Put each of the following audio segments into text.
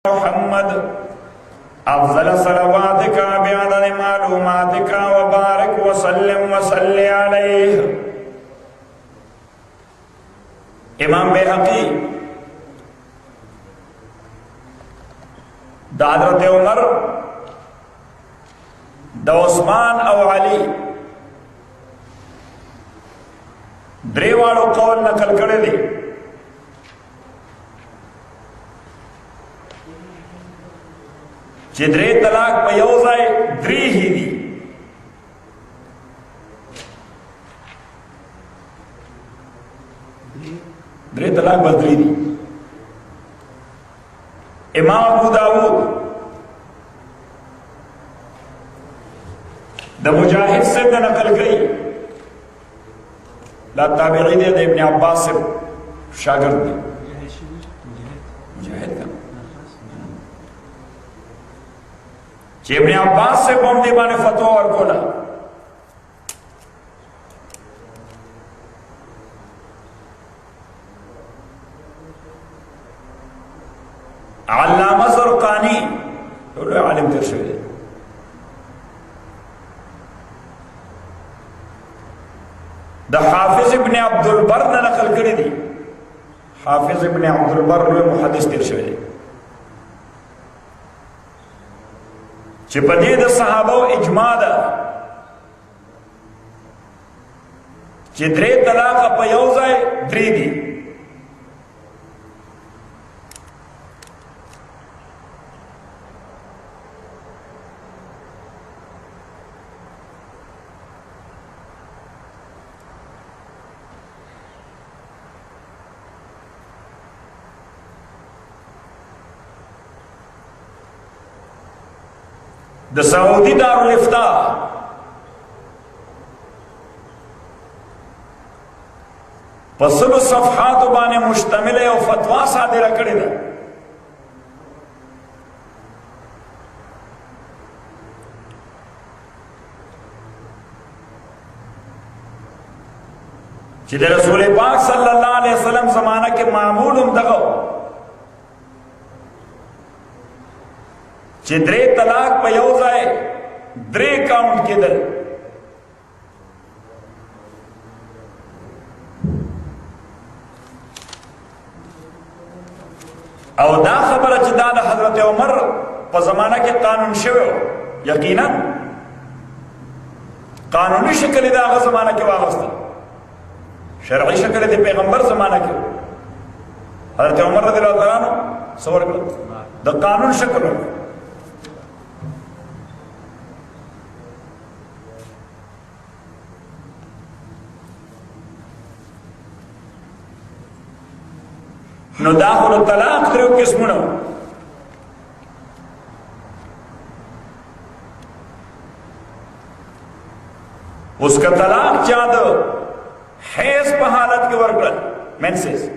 محمد أفضل صلواتك بعدد معلوماتك وبارك وسلم وصل عليه. امام بیہقی دا حضرت عمر دا عثمان او علی دریوالو قول نقل کرے دی. چې درې طلاق په یو ځای درې هی دي. درې طلاق بس درې دي. امام ابو داود د مجاهد سے د نقل کړي لا تابعی دی د ابن عباس سے شاگرد دی. مجاهد کا چې ابن عباس سے قوم دی باندې فتوا ورکولا. علامه زرقانی ټول عالم تر شوی دی. د حافظ ابن عبد البر نه نقل کړی دی. حافظ ابن عبد البر لوی محدث تر شوی دی چې په دې د صحابه او اجماع ده چې درې طلاق په یو ځای درې دي. د سعودي دارالفتاء په سلو صفحاتو باندې مشتمله یو فتوا صادره کړې ده. چې د رسول پاک صلی الله علیه وسلم زمانہ کې معمول هم دغه چې درې طلاق په یو ځای درې کاونټ کېدل. او دا خبره چې دا د حضرت عمر په زمانه کې قانون شوی یقینا قانوني شکل د هغه زمانه کې واغسته. شرعي شکل د پیغمبر زمانه کې حضرت عمر رضی الله تعالی عنہ څور د قانون شکل نو داخل طلاق دریو قسمونه. اس کا طلاق چا د حیض په حالت کې ورکړل مینسز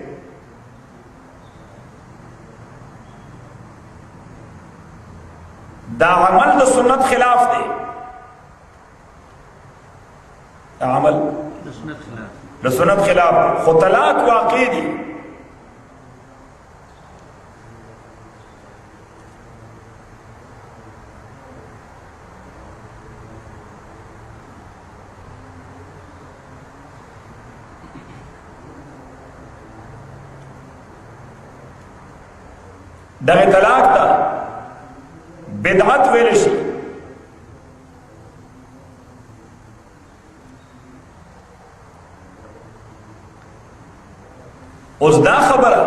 دا عمل د سنت خلاف دی. دا عمل د سنت خلاف خو طلاق واقع دی. دغه طلاق ته بدعت ویل شي. اوس دا خبره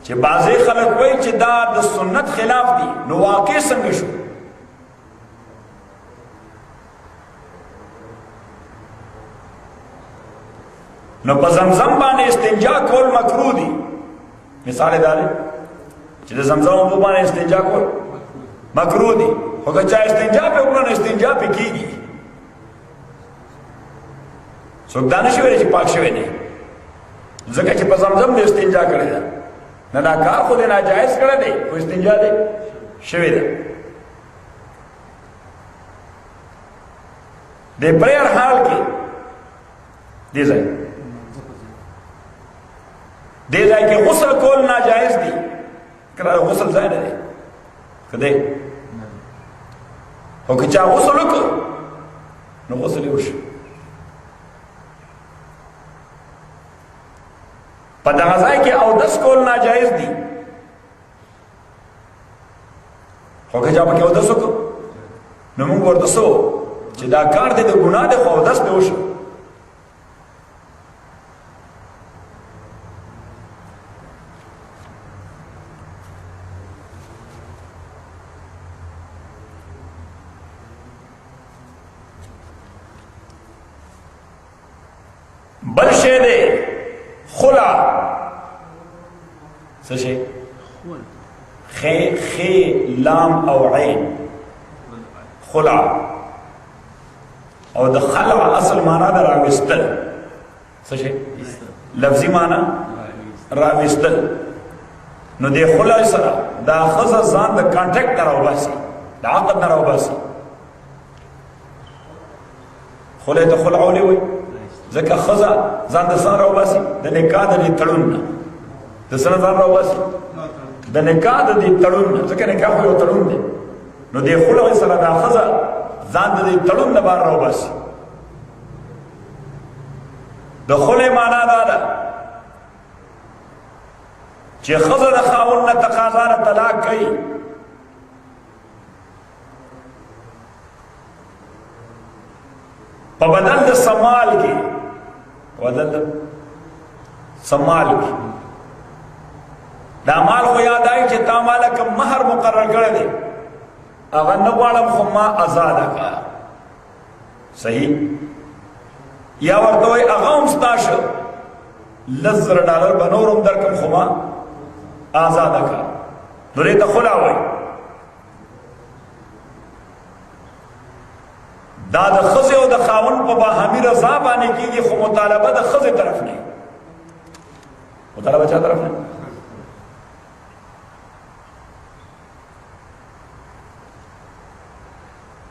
چې بعضې خلک وایي چې دا د سنت خلاف دي نو واقع څنګه شو؟ نو په زمزم باندې استنجا کول مکروه دي. مثال دا دی چې د زمزم اوبو باندې استنجا کول مکروه دي. خو که چا استنجا پې وکړه نو استنجا پې کېږي. څوک دا نه شي ویلی چې پاک شوی دی ځکه چې په زمزم دې استنجا کړې ده. نه دا کار خو دې ناجایز کړی دی خو استنجا دې شوې ده. د پرېر حال کې دې ځای دې ځای کې غسل کول ناجایز دي کله غسل ځای نه دی که دی خو که چا غسل وکړ نو غسل یې وشو په دغه ځای کې اودس کول ناجایز دي خو که چا پکې اودس وکړ نو موږ ورته څه چې دا کار دی د ګناه دی خو اودس پې وشو بل شی دی خلع څه شی خی لام او عین خلع او د خلع اصل معنا د راوستل څه شی لفظي معنا راوستل نو د خلع سره دا ښځه ځان د کانټیکټ نه راوباسي د عقد نه راوباسي خلع ته خلع ولې وایي ځکه ښځه ځان د څه نه راوباسي د نکاح د دې تړون نه د څه نه ځان راوباسي د نکاح د دې تړون نه ځکه نکاح خو یو تړون دی نو د خلع سره دا ښځه ځان د دې تړون نه بهر راوباسي د خلع معنا دا ده چې ښځه د خاوند نه تقاضا نه طلاق کوي په بدل د سمال کې بدل سمال کې دا مال خو یاد آئی چې تا مالا کم مہر مقرر کړی دی هغه نه غواړم خو ما آزاده کا صحیح یا ورته وایي هغه هم ستا شو لس زره ډالر به نور هم درکم خو ما آزاده کا نو دې ته خلع وایي دا د ښځې او د خاوند په باهمي رضا باندې کېږي خو مطالبه د ښځې طرف نه مطالبه چا طرف نه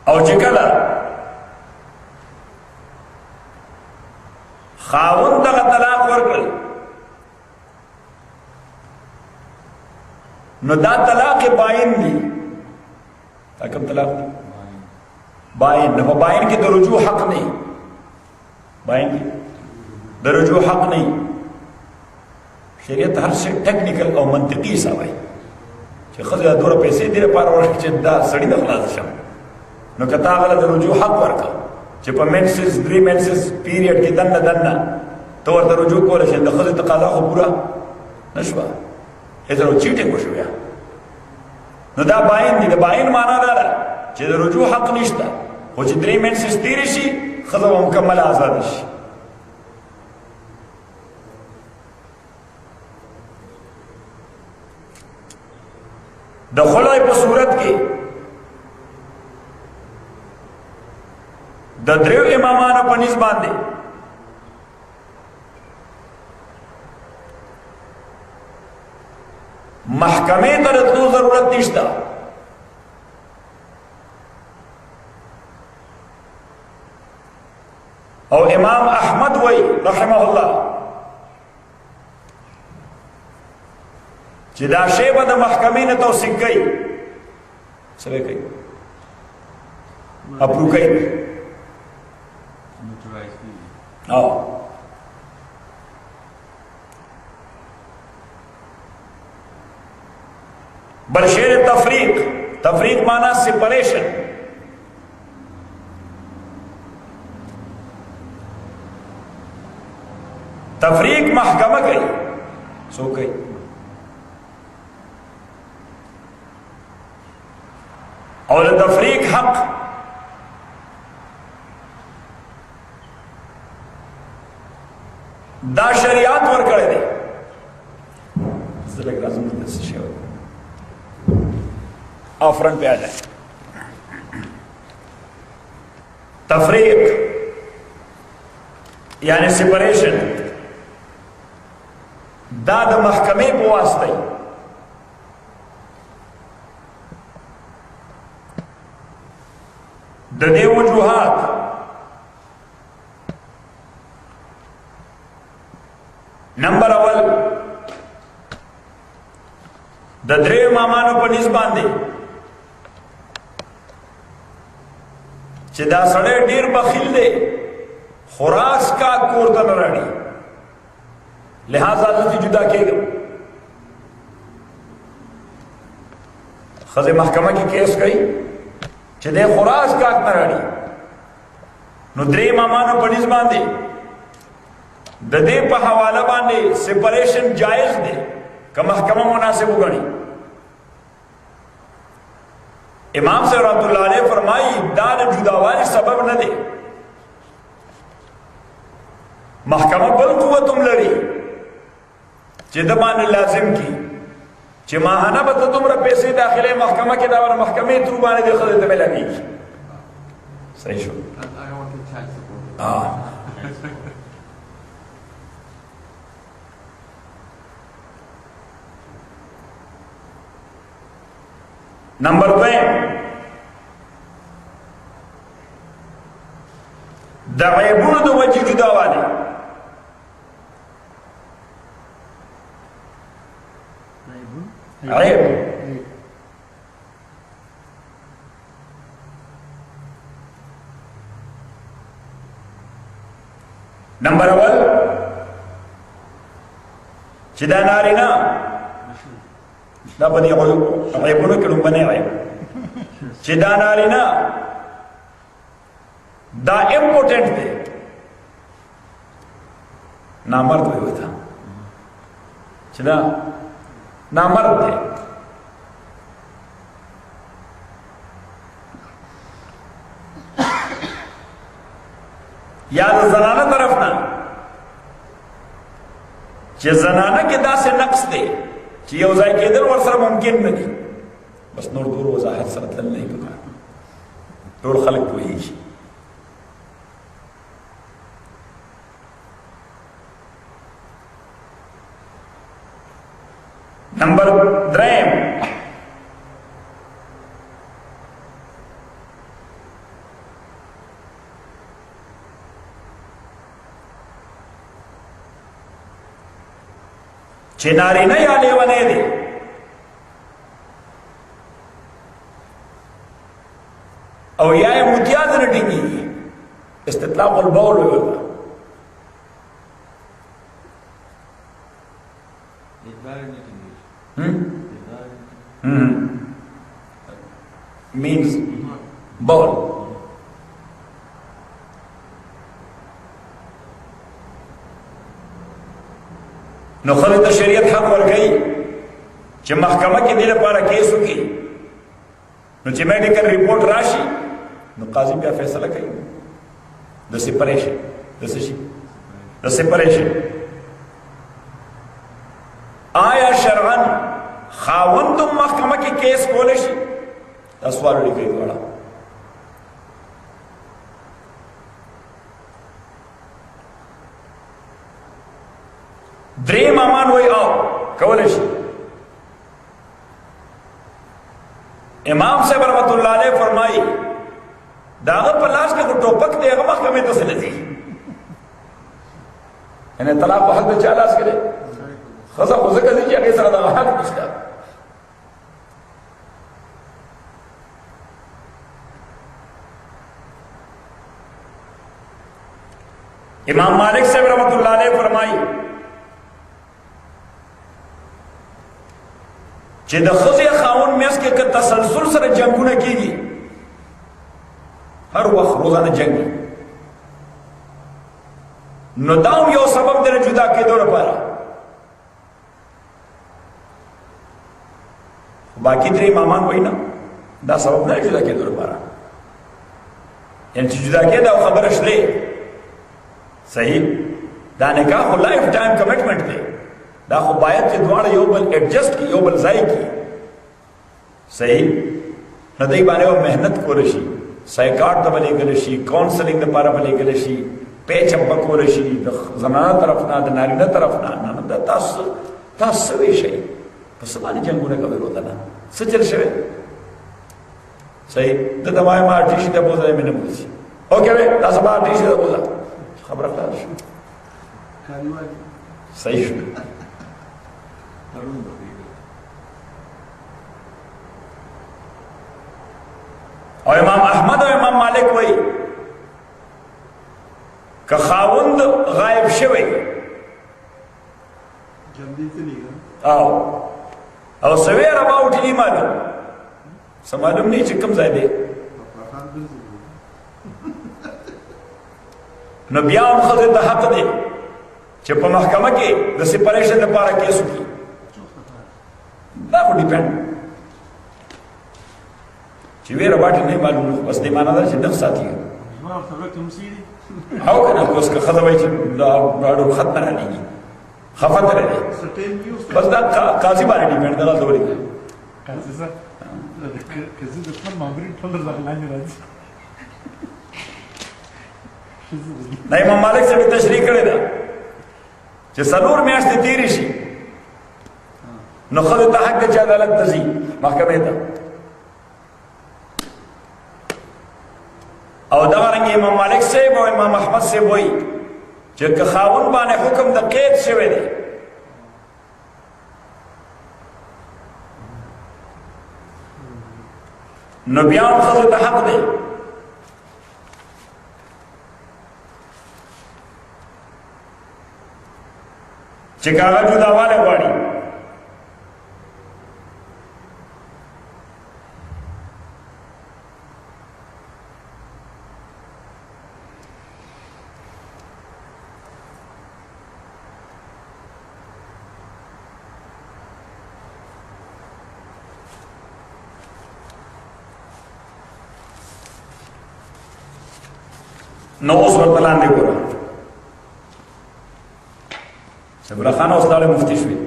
او چې کله خاوند دغه طلاق ورکړل نو دا طلاق باین دی دا کوم طلاق دی باین نو باین کې د رجوع حق نه باین کې د رجوع حق نه شریعت هر څه ټیکنیکل او منطقي سوي چې خزه دوره پیسې دې لپاره ورکړي چې دا سړی نه خلاص شي نو کته هغه د رجوع حق ورکړه چې په منسز 3 منسز پیریډ کې دنه تو ورته رجوع کول شي د خزه تقاضا خو پورا نشوه هغه چیټینګ وشو بیا نو دا باین دی د باین معنا دا ده چې د رجوع حق نشته خو چې 3 منسز تیر شي خزه مکمل آزاد شي د خلع په صورت کې د دریو امامانو په نسبت باندې محکمې ته راتلو ضرورت نشته او امام احمد وی رحمه الله چې دا شی به د محکمې نه توثیق کوي څه به کوي اپروو کوي او بل شی تفریق مانا سپریشن تفریق محکمہ کوي سو کوي اور تفریق حق دا شریعت ورکړی دی زلک راځم د څه شی آفرن پہ آ جائے تفریق یعنی سپریشن دا د محکمې په واسطه د دې وجوهات نمبر اول د درې امامانو په نسبت باندې چې دا سړی ډیر بخیل دی، خوراک کا کور ته نه راړي، لہذا زه جدا کېږم. ښځې محکمه کې کیس کوي چې دی خوراک کا نه راړي، نو درې امامانو په نسبت باندې د دې په حواله باندې سپریشن جایز دی که محکمه مناسب وګڼي. امام صاحب رحمۃ اللہ علیہ فرمائی دا د جداوالي سبب نه دی، محکمه بل قوت هم لري چې د باندې لازم کی چې ماهانه به ته دومره پیسې داخله محکمه کې دا ور محکمې تر باندې د خدای ته لګي. صحیح شو. نمبر 2 د عیبونو د وجې جداوالی. عیب نمبر 1 چې دا نارینه دا په دې عیبونو کې لومبنی عیب چې دا نارینه دا امپورټنټ دی، نامرد وي وته چې دا نامرد دی. یا د زنانه طرف نه چې زنانه کې داسې نقص دی چې یو ځای کېدل ورسره ممکن نه دي، بس نور دور وضاحت سره تلل نه پکار، ټول خلک پوهېږي. نمبر 3 چې نارینه یا لیونی دی او یا یې متیاز نه ټینګېږي، استطلاق البول ویل means ball. نو خلک ته شریعت حق ورکوي چې محکمه کې دې لپاره کیس وکړي، نو چې میډیکل ریپورټ راشي نو قاضي بیا فیصله کوي د سپریشن د څه شي د سپریشن. آیا شرعاً خاوند محکمه کې کیس کولی شي؟ دا سوال ولیکئ دواړه. درې امامان وایي او کولی شي. امام صاحب رحمت الله علیه فرمایي د هغه په لاس کې خو ټوپک دی، هغه محکمې ته څه نه ځي. یعنې طلاق په حق د چا لاس کې دی؟ ښځه خو ځکه ځي چې هغې سره دغه حق نشته. امام مالک صاحب رحمت اللہ علیہ فرمائی چې د ښځې خاوند میس کې که تسلسل سره جنګونه کېږي، هر وخت روزانه جنګ، نو دا هم یو سبب دی د جدا کېدو لپاره. باقي درې امامان وایي نه، دا سبب نه دی جدا کېدو لپاره. یعنې چې جدا کېده او خبره شلې صحیح، دا نکاح خو لائف ټایم کمټمنټ دی، دا خو باید چې دواړه یو بل ایڈجسٹ کی، یو بل ځای کی. صحیح، نو دی باندې و محنت کولی شي، سایکاټ ته به لېږلی شي، کاونسلنګ دپاره به لېږلی شي، پیچ اپ به کولی شي د زنانه طرف نه د نارینه طرف نه. نه دا تاسو څه ویښئ؟ په څه باندې جنګونه کوئ؟ روزانه څه چل شوی؟ صحیح، ده ته وایم آرټیشي ته بوځه مې نه بوځي. اوکې وی دا سبا آرټیشي ته بوځه، خبره خلاص شو. صحیح شو. او امام احمد او امام مالک وایي که خاوند غایب شوی او سویر اباوټ نه معلوم څه معلوم نه چې کوم ځای دی نو بیا هم ښځې ته حق دی چې په محکمه کې د سپریشن لپاره کیس وکړي دا خو ډیپینډ چې ویره باټ نه معلوم بس دې معنا ده چې نفس ساتي او کنه اوس که ښځه وایي چې دا راډو خط نه رالېږي خفت رالېږي بس دا قاضي باندې ډیپینډ ده دلته ولې قاضي صاحب که زه د خپل مامورین ټول درڅخه لاندې راځي دا امام مالک صاحب تشریح کړې ده چې څلور میاشتې تېرې شي نو ښځې ته حق دی چې عدالت ته ځي محکمې ته او دغه رنګ امام مالک صاحب او امام احمد صاحب وایي چې که خاوند باندې حکم د قید شوی دی نو بیا هم ښځې ته حق دی چې که هغه جداوالی غواړي نو اوس ورته لاندې ګوره صبره خان اوس لاړې مفتي شوې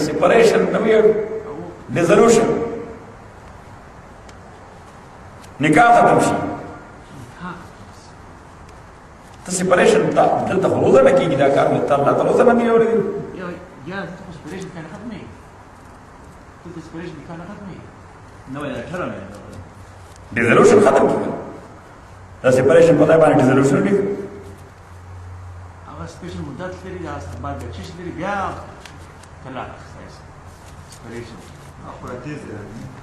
سپریشن نو یې ډیزولوشن نکاح ختم شي ته سپریشن دلته خو روزه نه کېږي دا کار مې ته الله ته روزه نه مې اورېدي ډیزولوشن ختم کړه دا سپریشن په ځای باندې ډیزولوشن دی هغه سپیشل مدت لري دا بعد د چش لري بیا طلاق سپریشن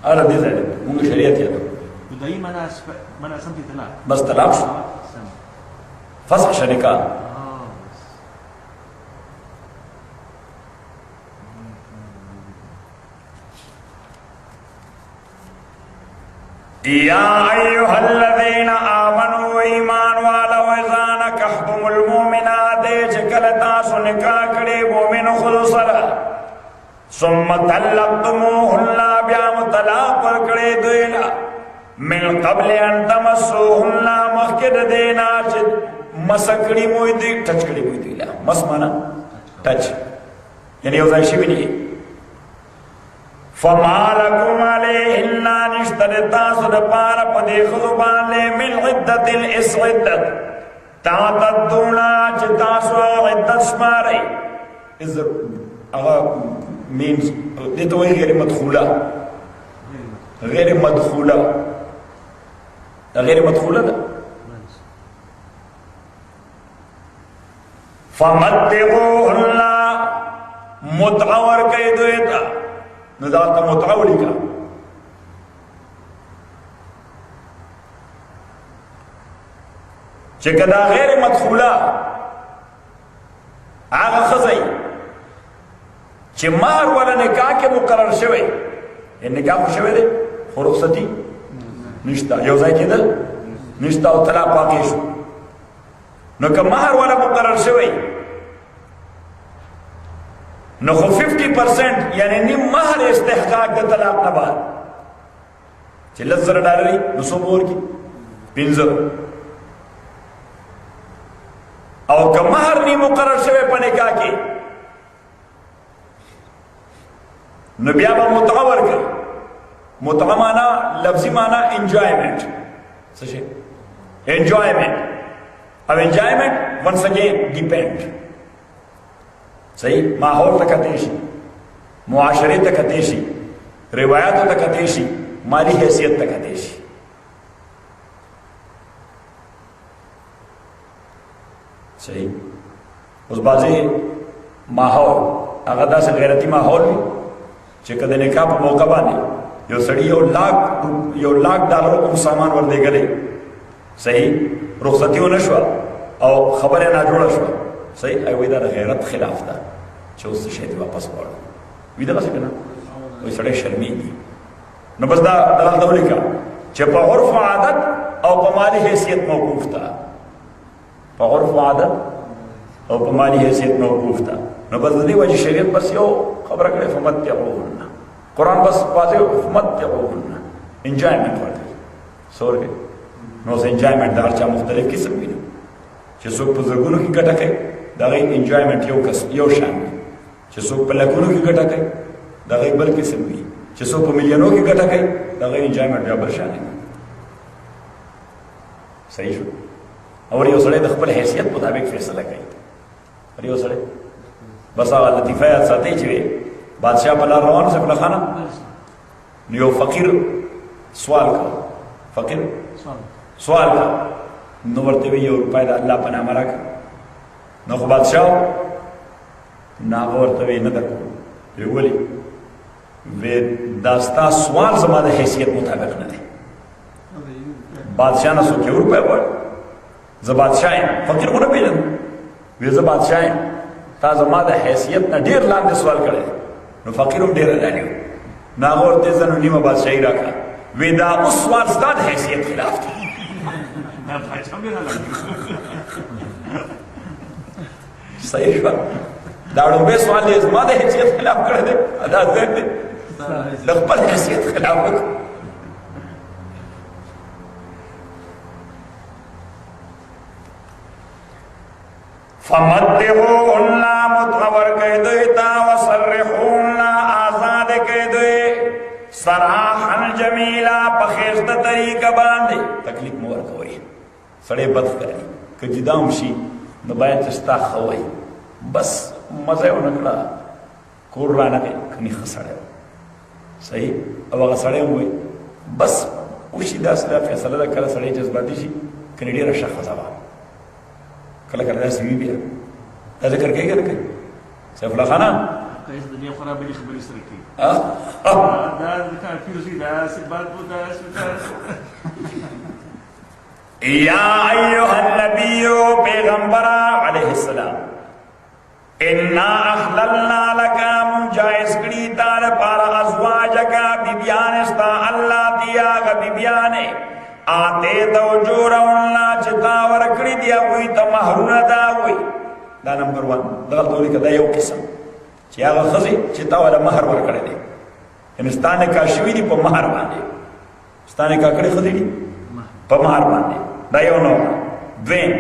اره دې ځای موږ شریعت یې دایي معنا سم دي طلاق بس طلاق شو فسخ شریکه یا ایها الذین آمنوا ایمان والو اذا نکحتم المؤمنات چې کله تاسو نکاح کړي مؤمن ښځو سره ثم طلقتموهن بیا مو طلاق ورکړي دوی له من قبل ان تمسوهن مخکې د دې نه چې مس کړي مو دي ټچ کړي مو دي له مس معنا ټچ یعنی یو ځای شوي دي فما لكم عليهن نشترطا صدقان پدې خذ باندې من عدة الاسعدت تعتدونا چې تاسو عدت شمارئ هغه means دې ته وایي غیر مدخوله غیر مدخوله ده فمتعوهن متعه ورکئ دوی ته نو دا ته متعه ولیکه چې که دا غیر مدخوله هغه ښځی چې مهر ولا نکاح کې مقرر شوی نکاح خو شوی دی خو رخصتي نشته یو ځای کېدل نشته او طلاق واقع شو نو که مهر ولا مقرر شوی نو خو 50% یعنی نیم مهر استحقاق د طلاق نه بعد چې لس زره ډالري نو څو به ورکړي 15 او که مهر نی مقرر شوی په نکاح کې نو بیا به متعه ورکړي متعه معنا لفظي معنا انجوایمنٹ څه شي انجوایمنٹ او انجوایمنٹ once again depend صحیح ماحول ته کتې شي معاشرې ته کتې شي روایاتو ته کتې شي مالی حیثیت ته کتې شي صحیح اوس بعضې ماحول هغه داسې غیرتي ماحول وي چې که د نکاح په موقع باندې یو سړي $1 लाख کوم سامان ورلېږلی صحیح رخصتي ونه شوه او خبره ناجوړه شوه صحیح هغوی دا د غیرت خلاف ده چې اوس شی دې واپس غواړو وي دغسې که نه وایي سړی شرمېږي نو بس دا دغلته ولیکه چې په عرف و عادت او په مالي حیثیت موقوف ده په عرف و عادت او په مالي حیثیت موقوف ده نو بس د دې وجې شریعت بس یو خبره کړې فمتعوهن قرآن بس واضح فمتعوهن انجوایمنټ ورکوي څه ورکوي نو اوس انجوایمنټ د هر چا مختلف قسم وي چې څوک په زرګونو کې ګټه کوي د هغې انجوایمنټ یو شان وي چې څوک په لکونو کې ګټه کوي د هغې بل قسم وي چې څوک په میلیونو کې ګټه کوي د هغې انجوایمنټ بیا بل شان وي صحیح شو او یو سړی د خپل حیثیت مطابق فیصله کوي یو سړی بس هغه لطیفه یاد ساتئ چې بادشاہ په لار روان سیف الله خانه نو یو فقیر سوال کوه فقیر سوال کوه نو ورته وی یو روپۍ د الله په نامه راکړه نو خو بادشاه نو هغه ورته وی نه درکوم وی ولې وی دا ستا سوال زما د حیثیت مطابق نه دی بادشاه نه څوک یو روپۍ غواړي زه بادشاه یم فقیر خو نه پېژنم وی زه بادشاه یم تا زما د حیثیت نه ډېر لاندې سوال کړی نو فقیر هم ډېره لاندې و نو هغه ورته زه نو نیمه بادشاهي راکړه وی دا اوس سوال ستا د حیثیت خلاف دی صحیح شوه دا لومبی سوال دی زما د حیثیت خلاف کړی دی دا ځین دی د خپل حیثیت خلاف وکړو فمتعوهن متغور کئی دویتا وصرحوهن آزاد کئی دوی سراحا جمیلا پخیست طریقہ باندے تکلیف مور کوئی سڑے بد کری کہ جدام شی نو باید چستا خوئی بس مزے و نکڑا کور رانا کئی کنی خسڑے ہو صحیح او اگا سڑے ہوئی بس اوشی دا سلا فیصلہ دا کلا سڑے جذباتی شی کنی دیر شخص آبا کله کله داسې وي بیا دا ذکر کوي که نه کوي سیف الله خانه قیس د دې خرابې خبرې سره کوي دا د کانفیوزي دا سبات بو دا یا ایها النبی پیغمبر علیه السلام انا احللنا لك جائز کړي تا لپاره ازواجک بیبیان استا الله دیا غ بیبیان آتے تو جورا چتا ورکڑی دیا کوئی تا مہرونا دا ہوئی دا نمبر 1 دغل تولی که دا یو قسم چی آغا خزی چتا والا مہر ورکڑی دی یعنی ستانے کا شوی دی پا مہر باندے ستانے کا کڑی خزی دی پا مہر باندے دا یو نو دوین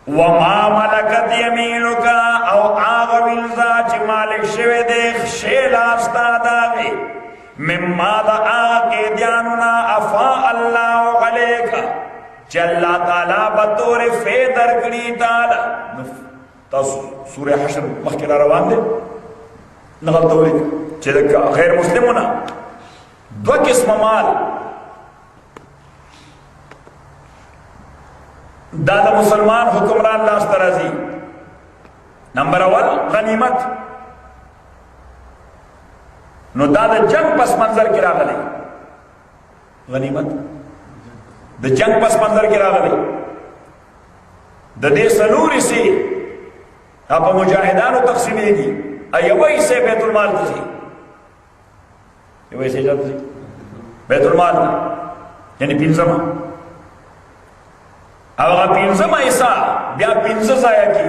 وما ملکت یمینکا او آغا ویلزا چی مالک شوی دیخ شیلا استاداغی مما دا آگے دیانونا افا اللہ علیکا چی اللہ تعالیٰ بطور فیدر کری تعالیٰ تا سورہ حشر مخیرہ روان دے نغل تولی چی دکا غیر مسلمونا دو قسم مال دا دا مسلمان حکمران لاست رازی نمبر 1 غنیمت نو دا د جنگ پس منظر کی راغلی غنیمت د جنگ پس منظر کی راغلی د دې سلوري سي اپ مجاهدانو تقسیمېږي ایوي سه بیت المال ته ایوي سه جاته بیت المال یعنی پینځم هغه پینځم ایسا بیا پینځه ځای کی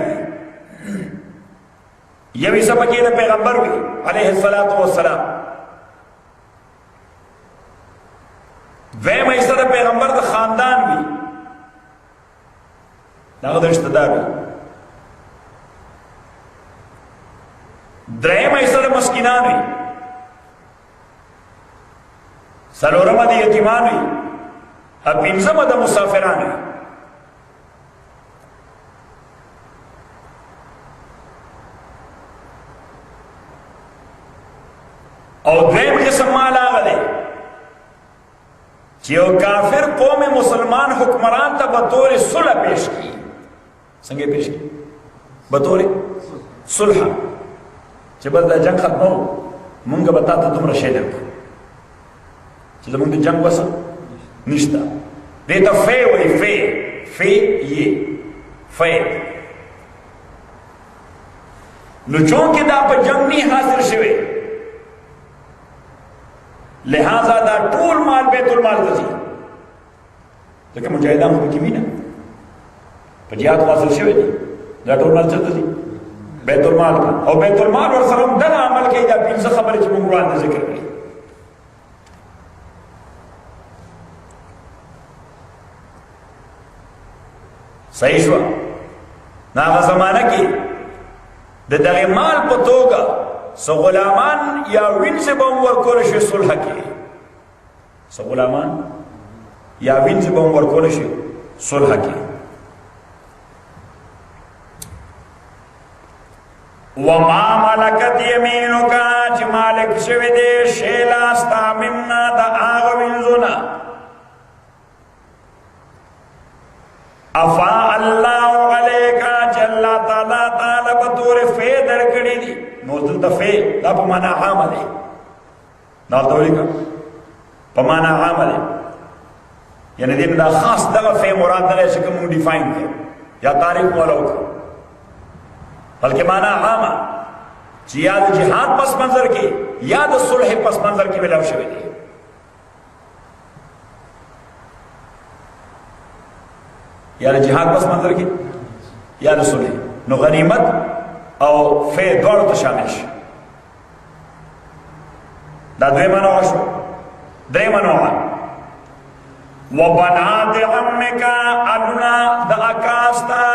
یوی سپکی دا پیغمبر بھی علیہ السلام ویم ایسا دا پیغمبر دا خاندان بھی دا رشتہ دار بھی درہم ایسا دا مسکینان بھی سلورم دا یتیمان بھی اب پنزم دا مسافران بھی او دویم قسم مال آگا دے چیو کافر قوم مسلمان حکمران تا بطور صلح پیش کی سنگے پیش کی بطور صلح چې بس دا جنگ ختمو مونږ به تا ته دومره شی درکړو چې زمونږ د جنگ وس نشته. دې ته فی وایي، فی یې فی. نو چونکې دا په جنگ نه حاصل شوی، لہذا دا ټول مال بیت المال ته ځي. ځکه مجاهدان خو پکې وي نه، په جهاد حاصل شوی دي، دا ټول مال چېرته ځي؟ بیت المال ته. او بیت المال ورسره هم دغه عمل کوي. دا پنځه خبرې چې موږ وړاندې ذکر کړي. صحیح شوه؟ نو هغه زمانه کې د دغه مال په توګه څه غلامان یا وینځې به هم ورکولی شي صلح کې، څه غلامان یا وینځې به هم ورکولی شي صلح کې. وما ملکت یمینک، چې مالک شوی دی شی لاستا مما د هغه وینځو نه. افا الله علیک، چې الله تعالی تعالی په تور فی درکړي دي. نو دلته فی دا په معنا عامه دی، دا ورته ولیکه په معنا عامه دی، یعنی دې دا خاص دغه فی مراد نه دی چې کوم ډیفاین دی یا تعریف مولا وکړه، بلکې معنا عامه چې یا د جهاد پس منظر کې یا د صلح پس منظر کې ملاو شوی دی. یا د جهاد پس منظر کې یا د صلح. نو غنیمت او فی دواړو ته شامل شي. دا دویمه نوعه شو. دریمه نوعه وبنات عمک، الونه د اکا ستا.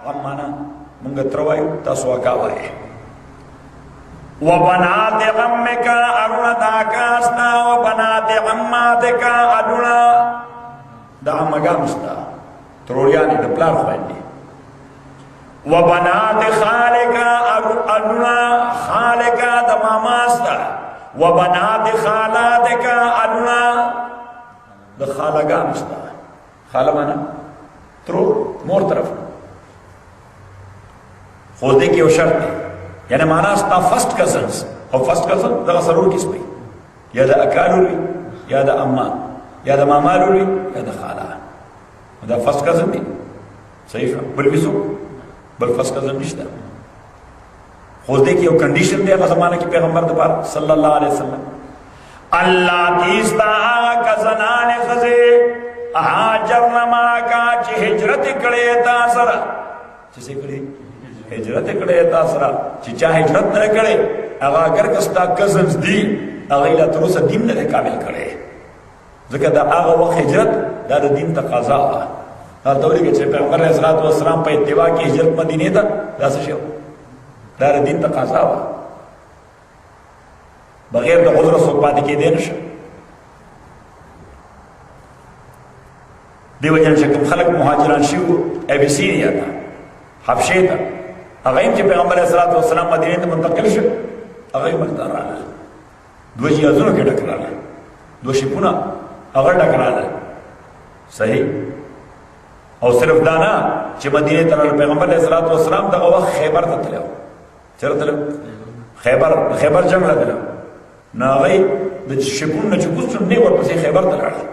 عم معنا مونږ تره وایو، تاسو اکا وایئ. وبنات عمک، الونه د اکا ستا. وبنات عماتک، الونه د عمګانو ستا، تروریانې د پلار خویندې. وبنات خالک، الونه خالک د ماما ستا. وبنات خالاتک، الونه د خالګانو ستا. خاله معنا ترور، مور طرف. خو دې کې یو شرط دی، یعنی معنا ستا فرسٹ کزنز. او فرسٹ کزن دغه څلور قسم وي، یا د اکا لور وي، یا د اما، یا د ماما لور وي، یا د خاله. دا فرسٹ کزن دی. صحیح شو؟ بل ویسو بل فرسٹ کزن نشته. خو دې کې یو کنډیشن دی هغه زمانه کې پیغمبر د پاره صلی الله علیه وسلم. الله تیستا کزنان خزه هاجر نما کا چې هجرت کړي تا سره. چې څه کړي؟ هجرت کړي تا سره. چې چا هجرت نه کړي هغه اگر کستا کزنز دی هغه لا تر اوسه دین نه کامل کړي. ځکه دا هغه وخت هجرت دا د دین تقاضا ده. دا دوی کې چې پیغمبر علیه السلام په اتباع کې هجرت مدینه ته دا څه شو؟ دا د دین تقاضا ده. بغیر د عذر څوک پاتې کېدی نشي. دیو جن چې کوم خلک مهاجران شوي ابیسینیا ته، حبشې ته، هغه چې پیغمبر علیه السلام مدینې ته منتقل شو، هغه ملته راغله. دوه جهازونو کې ډک راغله، دوه شپونه هغه ډک راغله. صحیح. او صرف دا نه چې مدینې ته راغله، پیغمبر علیه السلام دغه وخت خیبر ته تللی و. چېرته تللی؟ خیبر جنګ له تللی و. نو هغوی د شپون نه چې کوز شو نه ورپسې خیبر ته لاړل.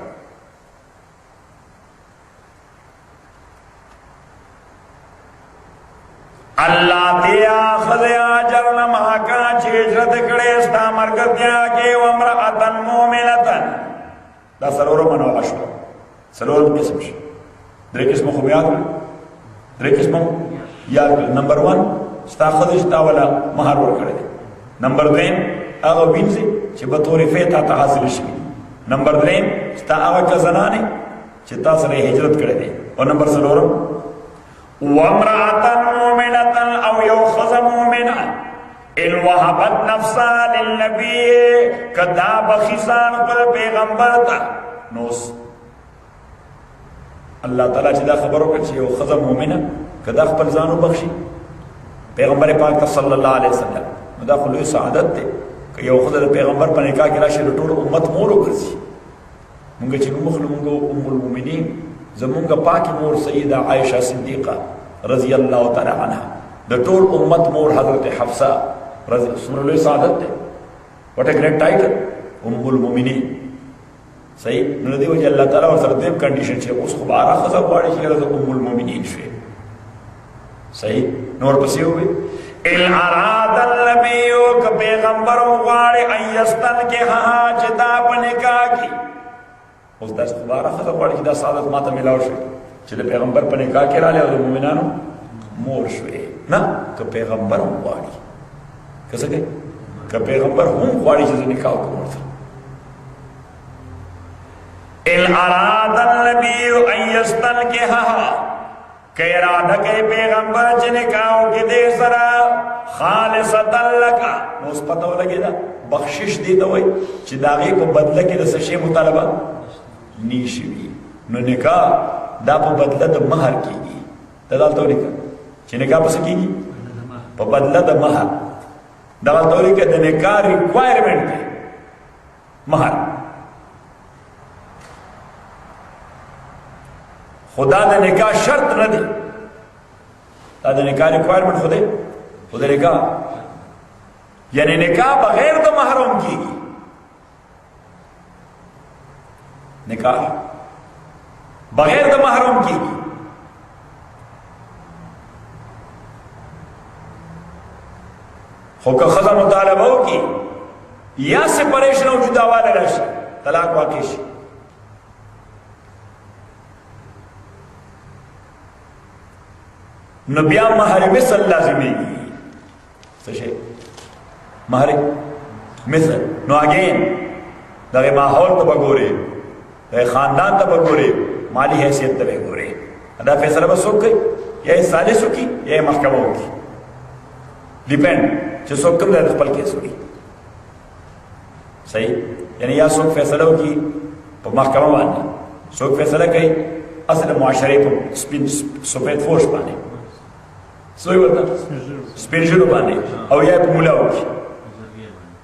اللہ تیا خزیا جرن مہاکا چی ہجرت کڑے استا مرگتیا کے ومرأتن مومنتن. دا سرور منو عشو سرور قسم شو. درے قسم خوب یاد کرو، درے قسم یاد کرو. نمبر 1 ستا خزش تا والا مہار ور کڑے دے. نمبر 2 آغا وینزی چی بطور فیتا تا حاصل شوی. نمبر 3 ستا آغا کزنانے چی تا سر ہجرت کڑے دے. اور نمبر 4 وامرأة مؤمنة او يوخذ مؤمنة ان وهبت نفسها للنبي کدا بخیسان پر پیغمبر تا نوس. اللہ تعالیٰ چی دا خبرو کر چی یوخذ مؤمنة کدا خپل ځانو بخشی پیغمبر پاک تا صلی اللہ علیہ وسلم. دا خلوی سعادت تے کہ یوخذ پیغمبر پر نکاح کی راشی رٹوڑ امت مورو کرسی. مونگا چی مخلو مونگا ام المؤمنین زمونگا پاکی مور سیدہ عائشہ صدیقہ رضی اللہ تعالی عنہ، دا طول امت مور حضرت حفصہ سمر لوی سعادت ده. What a great title. المؤمنین. صحیح. نو دی وجه الله تعالی ور سره دیم کنډیشن چې اوس خو بارا خزه غواړي چې المؤمنین شي. صحیح. نور پسې وي ان اراد النبي ک پیغمبر غواړي ایستن کې ها چې دا پنیکا کی اوس دا خبره خبره غواړي چې دا سعادت ماته ملاو شي چې د پیغمبر پنیکا کې را لې او مؤمنانو مور شوي نه ک پیغمبر غواړي کڅه کې ک پیغمبر هم غواړي چې نکاح وکړي ان اراد النبي ایستن کې ها کہ ارادہ کے پیغمبر چې نکاح کې دې سره خالصتا لک نو اس پتہ ولګی دا بخشش دی ته وای چې داغه په بدله کې د څه شی مطالبه نشي نو نکاح دا په بدله د مہر کیږي دا دلته ولیکه چې نکاح پس کیږي په بدله د مہر دا دلته ولیکه د نکاح ریکوایرمنٹ دی مہر خدا د نکاح شرط نه دی دا د نکاح ریکوایرمنٹ خدا نکاح یعنی نکاح بغیر د محرم کیږي نکاح بغیر د محرم کیږي خو که ښځه مطالبه وکړي یا سپریشن او جداوالی راشي طلاق واقع شي نو بیا مہر مثل لازمی څه شي مہر مثل نو اگین دغه ماحول ته وګوري دغه خاندان ته وګوري مالی حیثیت ته وګوري دا فیصله به څوک کوي یا ثالث کوي یا محکمه کوي ډیپند چې څوک کوم د خپل کیس وي صحیح یعنی یا څوک فیصله کوي په محکمه باندې څوک فیصله کوي اصل معاشره په سپید فوش باندې سوی ورته سپینجرو باندې او یا په مولا وکي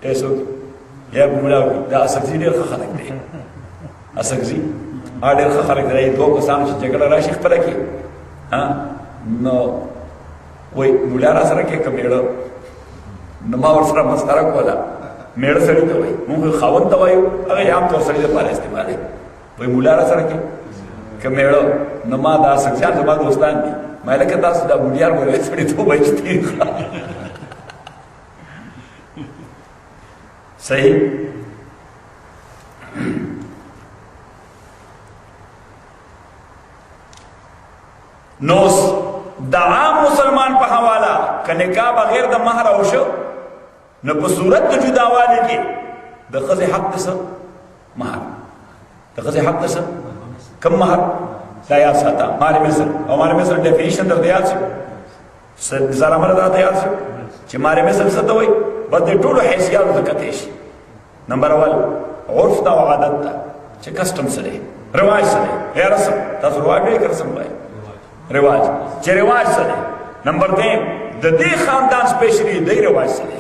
ایسو یا په مولا وکي دا اسکزي ډېر ښه خلک دی اسکزي ډېر ښه خلک دی دوه کسان چې جګړه راشي خپله کې نو وایي مولا را سره کې که میړه نو ما ورسره مسخره کوله میړه سړي ته وایي مونږ خاوند ته وایو هغه عام طور سړي دپاره استعمالوي وایي مولا را سره کې که میړه نو ما دا اسکزیان زما دوستان دي ما لکه تاسو دا بوډیار وایي سړي ته وایي چې تېر صحیح نو د عام مسلمان په حواله که نکاح بغیر د مهر او شو نو په صورت د جداوالي کې د ښځې حق د څه مهر د ښځې حق د څه کم مهر دا یاد ساته مال مثل او مال مثل ډیفینیشن درته یاد شي نظار عمل درته یاد شي چې مال مثل څه ته وایي بس د ټولو حیثیاتو ته کتې شي نمبر اول عرف دا او عادت دا چې کسټم سره رواج سره یا رسم تاسو رواج به رسم وایي رواج چې رواج سره نمبر 2 د دې خاندان سپیشلی د رواج سره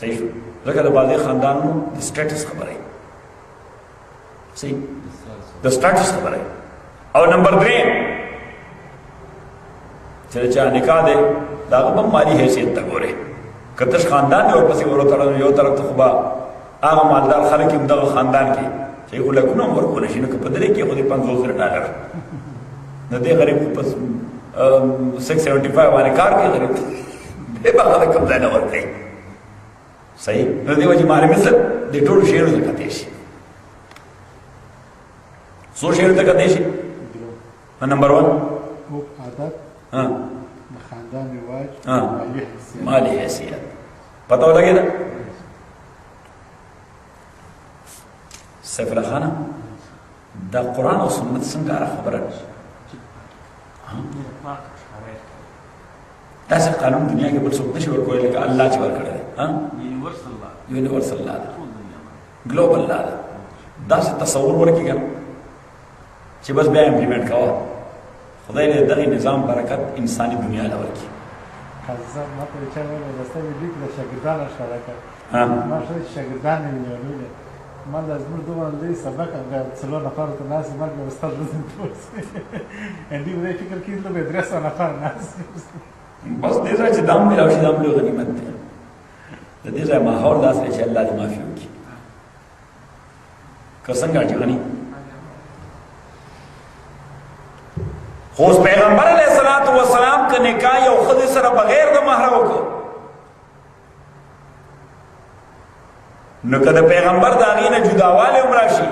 صحیح شو ځکه د بعضې خاندانونو د سټیټس خبره صحیح د سټیټس خبره او نمبر 3 چې چا نکاح دی دا هم مالی حیثیت ته ګوري کتش خاندان دی ورپسې ورته یو طرف ته خو به هغه مالدار خلک هم دغه خاندان کې چې خو لکونه هم ورکولی شي نو که په درې کې خو د $50,000 د دې غریب په 675 باندې کار کوي غریب دې به هغه کم ځای نه ورکوي صحیح نو دې وجې مال مثل د ټولو شیانو ته کتې شي څو شیانو ته کتې شي نمبر 1 عادت خاندان رواج مالی حیثیت پتہ لگے نا سیف اللہ خانہ دا قرآن و سنت څنګه خبره داسې قانون دنیا کې بل څوک نشي ورکولی لکه الله چې ورکړی دی یونیورسل لا ده ګلوبل لا ده داسې تصور ورکړي که چې بس بیا امپلیمنټ کوه خدای دې دغه نظام برکت انساني دنیا له ورکړي ما ته چا ویل راسته مې لیک د شاګردانو سره کړ ما شاګردان مې ویل ما د زموږ دوه لوی سبق هغه څلور نفر ته ناس مرګ استاد لازم توس ان دې وړي فکر کې له 300 نفر ناس بس دې ځای چې دام ملاو شي دام لوی غنیمت دی د دې ځای ماحول داسې دی چې الله دې معافي وکړي که څنګه چې غني خو اوس پیغمبر علیه الصلاۃ والسلام که نکاح یو ښځې سره بغیر د مهره وکړو نو که د پیغمبر د هغې نه جداوالی هم راشي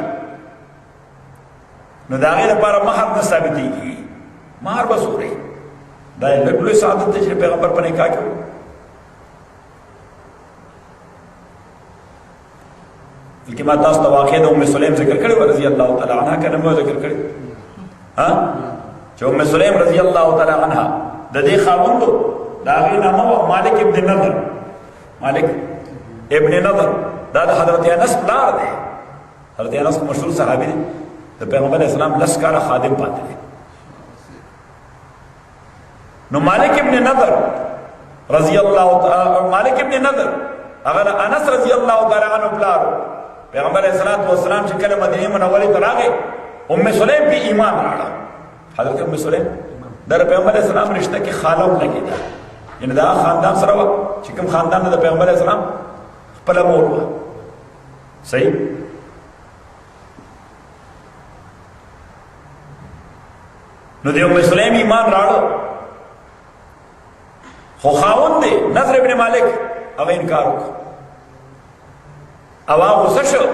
نو د هغې لپاره مهر نه ثابتېږي مهر به څومره وي دا یې لږ لوی سعادت دی چې پیغمبر په نکاح کې وکړو بلکې ما تاسو ته واقع د ام سلیم ذکر کړی و رضی الله تعالی عنها که نه مو ذکر کړی چې ام سلیم رضی الله تعالی عنها د دې خاوند د هغې نامه وه مالک ابن نضر مالک ابن نضر دا د حضرت انس پلار دی حضرت انس مشهور صحابي دی د پیغمبر علیه السلام لس کاله خادم پاتې دی نو مالک ابن نضر رضی الله تعالی مالک ابن نضر هغه انس رضی الله تعالی عنه پلار پیغمبر علیه السلام چې کله مدینه منورې ته راغی ام سلیم په ایمان راړه حضرت ام سلیم د پیغمبر علیه السلام رشته کې خاله هم لګېده یعنې دا خاندان سره وه چې کوم خاندان د پیغمبر علیه السلام خپله مور وه صحیح نو د ام سلیم ایمان راړه خو خاوند دی نضر ابن مالک هغه انکار وکړ او هغه غوسه شو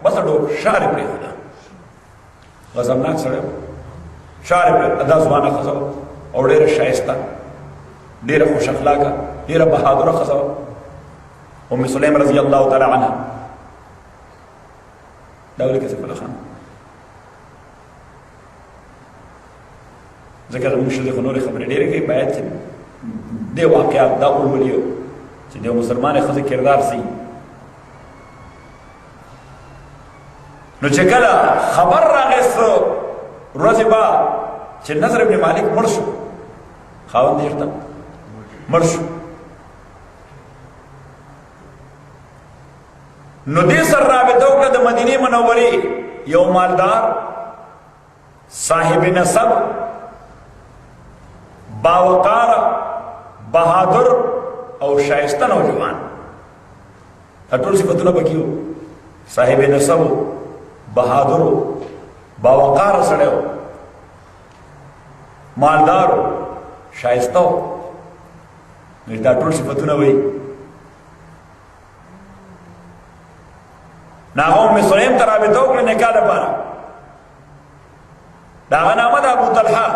بس ډوب شارې پرېښوده غضبناک سړی و شارې پرېښوده دا ځوانه ښځه وه او ډېره ښایسته ډېره خوش اخلاقه ډېره بهادره ښځه وه ام سلیم رضی الله تعالی عنها دا ولیکه سیف الله خان ځکه زموږ ښځې خو نورې خبرې ډېرې کوي باید چې دې واقعات دا ولولي چې د یو مسلمانې ښځې کردار سي نو چې کله خبر راغی ورځې بعد چې نضر ابن مالک مړ شو خاوند یې ورته مړ شو نو دې سره رابطه وکړه د مدینې منورې یو مالدار صاحب نسب باوقاره بهادر او شایسته نوجوان دا ټول صفتونه پکې وو صاحب نسب بهادر باوقاره سړی و مالدار شایسته و دا ټول صفتونه وایي ناغه ام سلیم ته رابطه وکړه نکاح لپاره د هغه نامه د ابو طلحه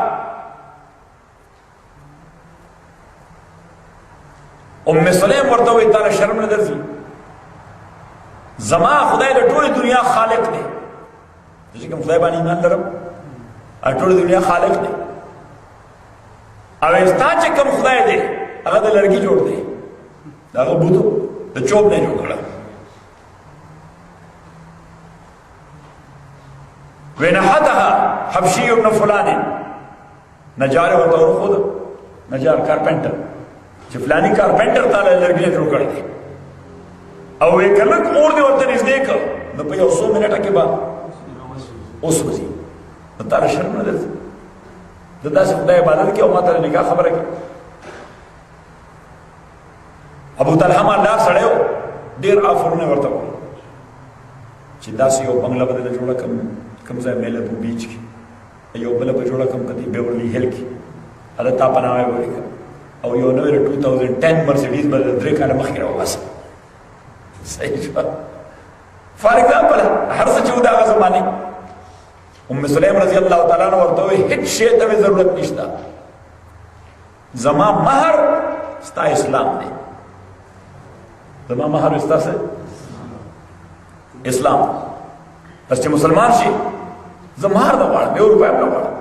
ام سلیم ورته وایي تا له شرم نه درځي زما خدای د ټولې دنیا خالق دی چې کوم خدای باندې ایمان لرم ټولې دنیا خالق دی او ستا چې کوم خدای دی هغه د لرګي جوړ دی د هغه بوتو د چوب نه جوړ کړه ونحتها حبشي ابن فلان نجار ورته ورخود نجار کارپنټر چې فلانی کارپنټر تعالی لرګي جوړ کړی دی او وی کلک اور دی ورته نږدې کړ نو په یو څو منټه کې به اوس وځي نو تا شرم نه درځي د داسې خدای عبادت کې او ما ته نکاح خبره کې ابو طلحه مالدار سړی و ډېر آفرونه ورته وکړل چې داسې یو بنګله به دله جوړه کړم کوم ځای میله په بیچ کې یو بله به جوړه کړم په دې بیورلی هیل کې هله تا په نامه یې ولیکم او یو نوې 2010 مرسډیز به 3 کاله مخکې راوباسم صحیح شو فار ایگزامپل هر څه چې و د هغه زمانې ام سلیم رضی الله تعالی عنها ورته وایي هېڅ شی ته مې ضرورت نشته زما مهر ستا اسلام دی زما مهر ستا څه اسلام بس چې مسلمان شي زه مهر نه غواړم یو روپۍ هم نه غواړم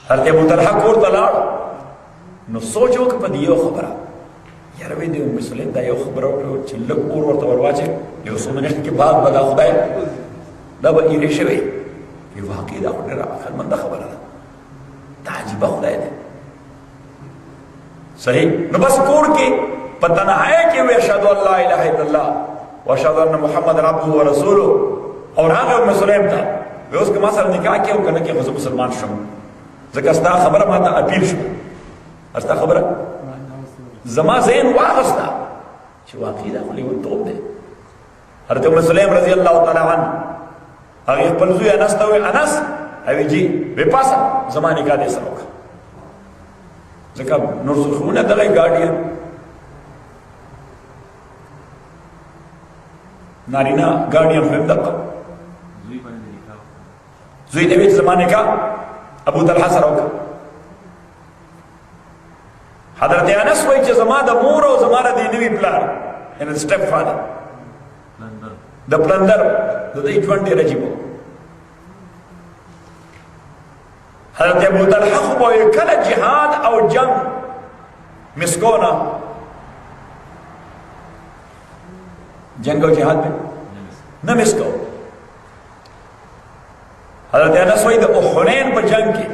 حضرت ابو طلحه کور ته لاړ نو سوچ وکړه په دې یو خبره یاره وایي د ام سلیم دا یو خبره وکړه چې لږ اور ورته ور واچوي یو څو منټ کې بعد به دا خدای دا به ایرې شوی وي واقعي دا خو ډېره عقلمنده خبره ده دا عجیبه خدای دی صحیح نو بس کور کې په تنهایۍ کې وایي اشهد ان لا اله الا الله واشهد ان محمد عبده ورسوله او راغی ام سلیم ته وایي اوس که ما سره نکاح کې او که نه کې خو زه مسلمان شم ځکه ستا خبره ما ته اپیل شو ستا خبره زما ذهن واغسته چې واقعي دا خو لیونتوب دی حضرت ام سلیم رضی الله تعالی عنه هغې خپل زوی انس ته وویل انس هغې جي وی پاسه زما نکاح دې سره وکړه ځکه نور څه دغه ګاډین نارینه ګاډین خو هم دقه زوی ته ویل چې زما نکاح ابو طلحه سره وکړه حضرت انس وایي چې زما د مور او زما د دې نوي پلار یعنې د سټپ فادر د پلندر د دې ژوند ډېر عجیب و حضرت ابو طلحه خو به وایي کله جهاد او جنگ مس کو نه جنگ او جهاد به نه مس کو حضرت انس وایي د حنین په جنگ کې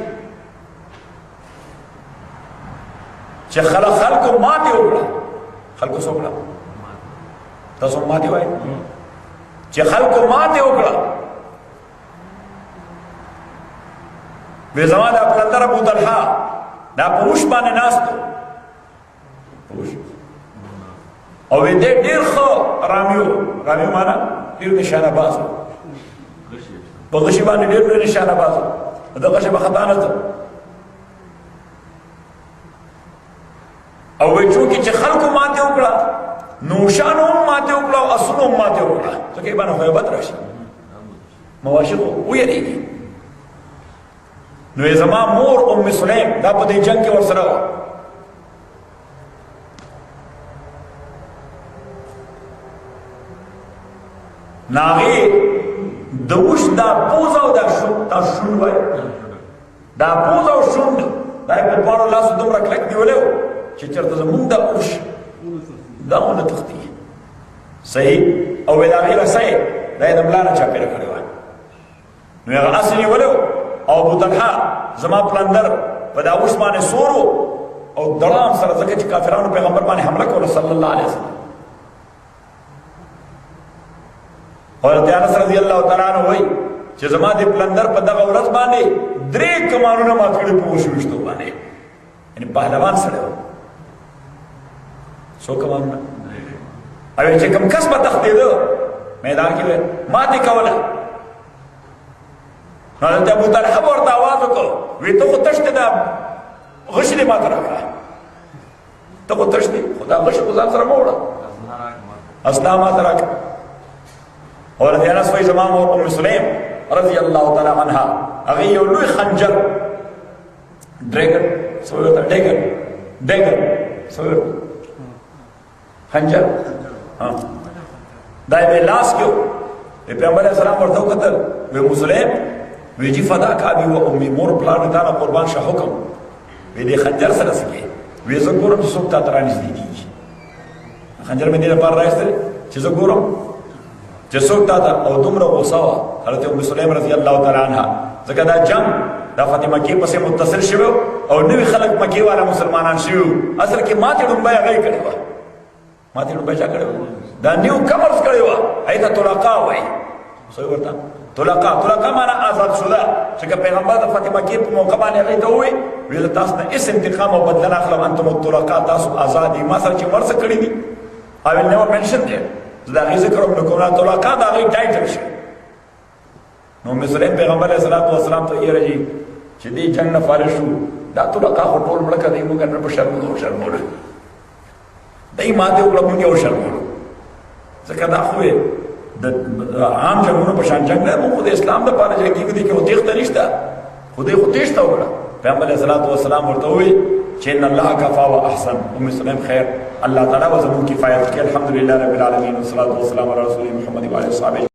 چې خلکو ماتې وکړه خلکو څه وکړه تاسو ماتې وایي چې خلکو ماتې وکړه وی زما دا پلندر ابو طلحه دا په اوښ باندې ناست او وی دې ډېر ښه رامیو معنا ډېر نشانه باز په غشي باندې ډېر نشانه باز د غشي به خطا نه او وی چونکې چې خلکو ماتې وکړه نوشانو هم ماتې وکړه او اسونو هم ماتې وکړه ځکه یې باندې غیبت راشي مواشقو ویریږي نو زما مور ام سلیم دا په دې جنگ کې ورسره وه نو هغې د اوښ دا پوزه او دا شونډ وایي دا پوزه او شونډ دا یې په دواړو لاسو دومره کلک نیولی و چې چېرته زمونږ دا اوښ دا ونه تښتي صحیح او ویل هغې رسۍ دا یې د ملا نه چاپېره کړې وه نو هغه اس نیولی و او ابو طلحه زما پلندر په دا اوښ باندې سور و او دړام سره ځکه چې کافرانو پیغمبر باندې حمله کوله صلی الله علیه وسلم حضرت انس رضی الله تعالی عنہ وایي چې زما د پلندر په دغه ورځ باندې 3 کمانونه مات کړي په اوښ ویشتو باندې یعنې پهلوان سړی و څو کمانونه او چې کوم کس به تښتېده میدان کې به ماتې کوله حضرت ابو طلحه ورته آواز وکړ وی ته خو تښتې دا غشي دې ماته راکړه ته خو تښتې خو دا غشي خو ځان سره مه وړه اسنا ماته راکړه حضرت انس وایي زما مور ام سلیم رضی الله تعالی عنها هغې یو لوی خنجر ډریګن څه وایي ورته ډیګن څه وایي ورته خنجر دا یې لاس کې و پیغمبر علیه السلام ورته وکتل وی ام سلیم وی جی فدا کابی و امی مور پلار تا نه قربان شه حکم وی دې خنجر سره څه کوې وی زه ګورم چې څوک تا ته رانږدې کېږي خنجر مې دې لپاره راایستلی چې زه ګورم چې څوک تا ته او دومره غوسه وه حضرت ام سلیم رضی الله تعالی عنها ځکه دا جنگ دا فاطمه کې پسې متصل شوی او نوي خلک مکې والا مسلمانان شوي اصل کې ماتې ډومبۍ هغې کړې وه ماتې ډومبۍ چا کړې وه دا نیو کمرز کړې وه هغې ته طلقا وایي څه ورته طلقا معنا آزاد شده چې پیغمبر د فاطمه کې په موقع باندې هغې ته ووایي ویل تاسو نه هېڅ انتقام او بدله نه اخلم انتم الطلقا تاسو آزاد دي ما سره چې ورڅه کړي دي I will never mention there زه د هغې ذکر هم نه کوم طلقا د هغې ټایټل شي نو ام سلیم پیغمبر علیه السلام ته یېره جي چې دې جنګ نه فارغ شو دا طلقا خو ټول مړه که دی موږ نه په شرمولو دی ماتې وکړه موږ یې وشرمولو ځکه دا خو د عام جنګونو په شان جنګ نه موږ خو د اسلام دپاره جنګېږو دې کې خو تېښته نشته خو دی خو تېښته وکړه پیغمبر علیه السلام ورته ووایي چې ان الله کفا و احسن ام سلیم خیر الله تعالی به زموږ کفایت کړي الحمدلله رب العالمین والصلاة والسلام علی رسول محمد و علیه وصحبه